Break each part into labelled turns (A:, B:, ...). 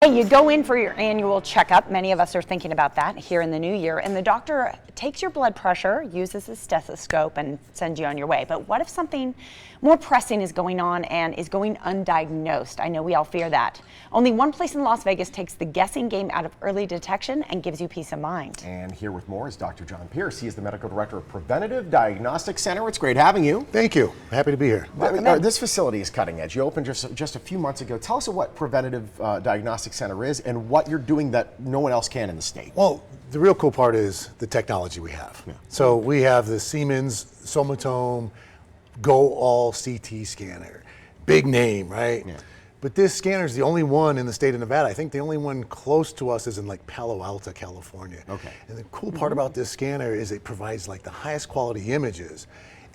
A: Hey, you go in for your annual checkup. Many of us are thinking about that here in the new year. And the doctor takes your blood pressure, uses a stethoscope, and sends you on your way. But what if something more pressing is going on and is going undiagnosed? I know we all fear that. Only one place in Las Vegas takes the guessing game out of early detection and gives you peace of mind.
B: And here with more is Dr. John Pierce. He is the medical director of Preventative Diagnostic Center. It's great having you.
C: Thank you. Happy to be here.
B: This facility is cutting edge. You opened just a few months ago. Tell us what Preventative Diagnostic Center is and what you're doing that no one else can in the state.
C: Well, the real cool part is the technology we have. Yeah. So we have the Siemens Somatome Go All CT scanner. Big name, right? Yeah. But this scanner is the only one in the state of Nevada. I think the only one close to us is in like Palo Alto, California.
B: Okay.
C: And the cool part about this scanner is it provides like the highest quality images.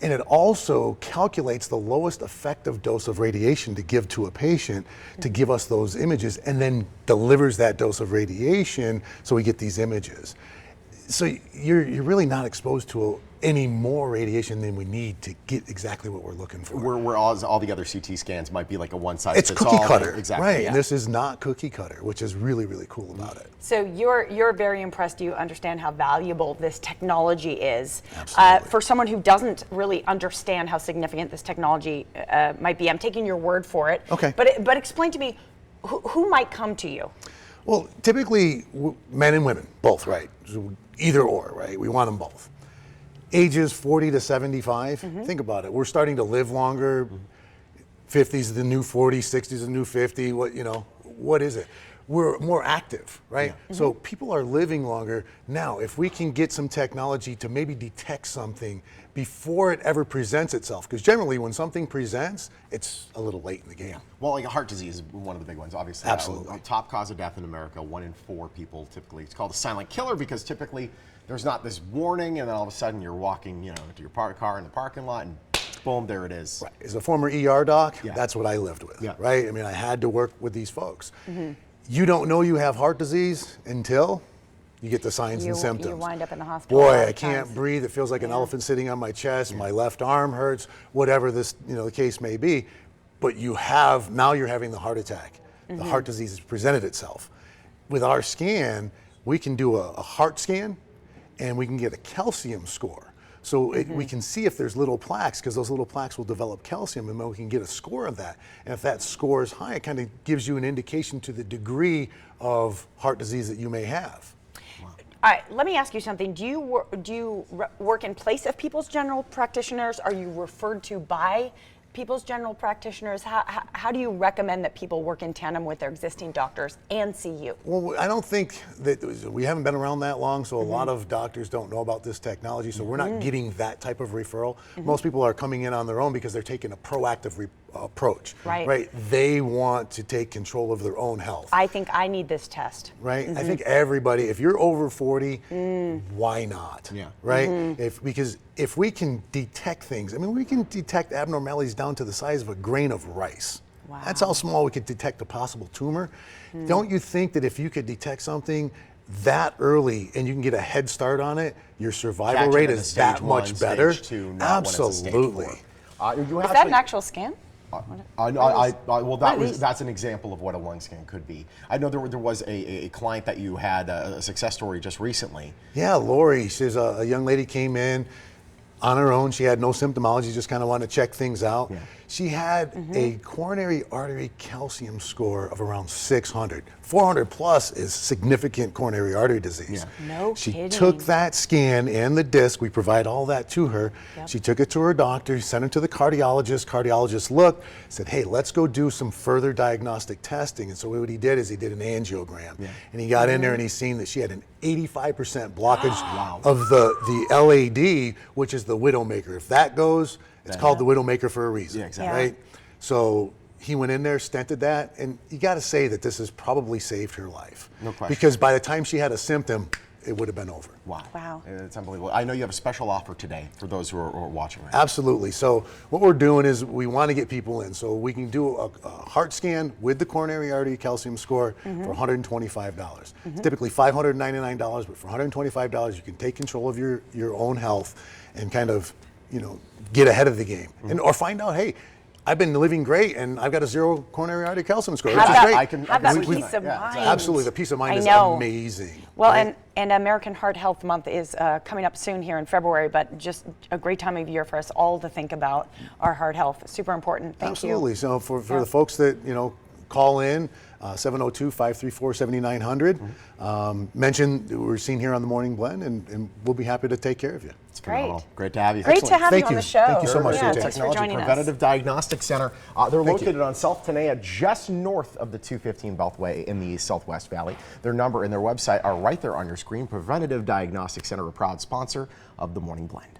C: And it also calculates the lowest effective dose of radiation to give to a patient to give us those images, and then delivers that dose of radiation so we get these images. So you're really not exposed to any more radiation than we need to get exactly what we're looking for.
B: Where all the other CT scans might be like a one-size-fits-all.
C: It's cookie cutter,
B: exactly.
C: Right?
B: Yeah.
C: And this is not cookie cutter, which is really, really cool about it.
A: So you're very impressed. You understand how valuable this technology is.
C: Absolutely.
A: For someone who doesn't really understand how significant this technology might be, I'm taking your word for it.
C: Okay.
A: But explain to me, who might come to you?
C: Well, typically men and women, both, right? So either or, right? We want them both. Ages 40 to 75, think about it. We're starting to live longer. 50s is the new 40, 60s is the new 50. What is it? We're more active, right? Yeah. So people are living longer. Now, if we can get some technology to maybe detect something before it ever presents itself, because generally when something presents, it's a little late in the game.
B: Yeah. Well, like heart disease is one of the big ones, obviously.
C: Absolutely.
B: Top cause of death in America, 1 in 4 people typically. It's called a silent killer because typically there's not this warning, and then all of a sudden you're walking, to your car in the parking lot, and boom, there it is.
C: Right. As a former ER doc,
B: yeah.
C: That's what I lived with,
B: yeah.
C: Right? I mean, I had to work with these folks. You don't know you have heart disease until you get the signs and symptoms.
A: You wind up in the hospital.
C: Boy, I can't breathe. It feels like an elephant sitting on my chest. Yeah. My left arm hurts, whatever the case may be. But now you're having the heart attack. The heart disease has presented itself. With our scan, we can do a heart scan, and we can get a calcium score. So we can see if there's little plaques, because those little plaques will develop calcium, and then we can get a score of that. And if that score is high, it kind of gives you an indication to the degree of heart disease that you may have.
A: Wow. All right, let me ask you something. Do you work in place of people's general practitioners? Are you referred to by people's general practitioners? How do you recommend that people work in tandem with their existing doctors and see you?
C: Well, I don't think that we haven't been around that long, so a lot of doctors don't know about this technology, so we're not getting that type of referral. Most people are coming in on their own because they're taking a proactive approach.
A: Right.
C: They want to take control of their own health.
A: I think I need this test.
C: Right? I think everybody, if you're over 40, why not?
B: Yeah.
C: Right? Because if we can detect things, we can detect abnormalities down to the size of a grain of rice.
A: Wow.
C: That's how small we could detect a possible tumor. Don't you think that if you could detect something that early and you can get a head start on it, your survival rate is that much better? Absolutely.
A: Is that an actual scan?
B: That's an example of what a lung scan could be. I know there was a client that you had a success story just recently.
C: Yeah, Lori, she's a young lady came in on her own. She had no symptomology, just kind of wanted to check things out. Yeah. She had a coronary artery calcium score of around 600. 400 plus is significant coronary artery disease.
A: Yeah. No kidding.
C: She took that scan and the disc. We provide all that to her. Yep. She took it to her doctor, sent her to the cardiologist. Cardiologist looked, said, hey, let's go do some further diagnostic testing. And so what he did is he did an angiogram. Yeah. And he got in there and he seen that she had an 85% blockage of the LAD, which is the widowmaker. If that goes, it's called the widowmaker for a reason.
B: Yeah, exactly.
C: Right? So he went in there, stented that, and you got to say that this has probably saved her life.
B: No question.
C: Because by the time she had a symptom, it would have been over.
A: Wow.
B: It's unbelievable. I know you have a special offer today for those who are watching right now.
C: Absolutely. So what we're doing is we want to get people in. So we can do a heart scan with the coronary artery calcium score for $125. It's typically $599, but for $125, you can take control of your own health and kind of, get ahead of the game. Or find out, hey, I've been living great, and I've got a 0 coronary artery calcium score, which
A: Have
C: is
A: that,
C: great.
A: have that
B: sleep
A: peace
B: tonight.
A: of
B: Yeah,
A: mind.
B: exactly.
C: Absolutely, the peace of mind
A: I
C: is
A: know.
C: amazing.
A: Well,
C: right?
A: and American Heart Health Month is coming up soon here in February, but just a great time of year for us all to think about our heart health. Super important. Thank
C: Absolutely.
A: you.
C: So for the folks that, call in, 702-534-7900, mention that we're seen here on the Morning Blend, and we'll be happy to take care of you.
B: It's
A: Great.
B: phenomenal. Great to have you.
A: Great to
B: Excellent.
A: have
C: Thank
A: you on
C: you.
A: the show.
C: Thank you so much for
A: Yeah,
C: your
A: thanks for
B: Technology
A: joining us.
B: Preventative Diagnostic Center. They're
C: Thank you.
B: located on South Tenaya, just north of the 215 Beltway in the Southwest Valley. Their number and their website are right there on your screen. Preventative Diagnostic Center, a proud sponsor of the Morning Blend.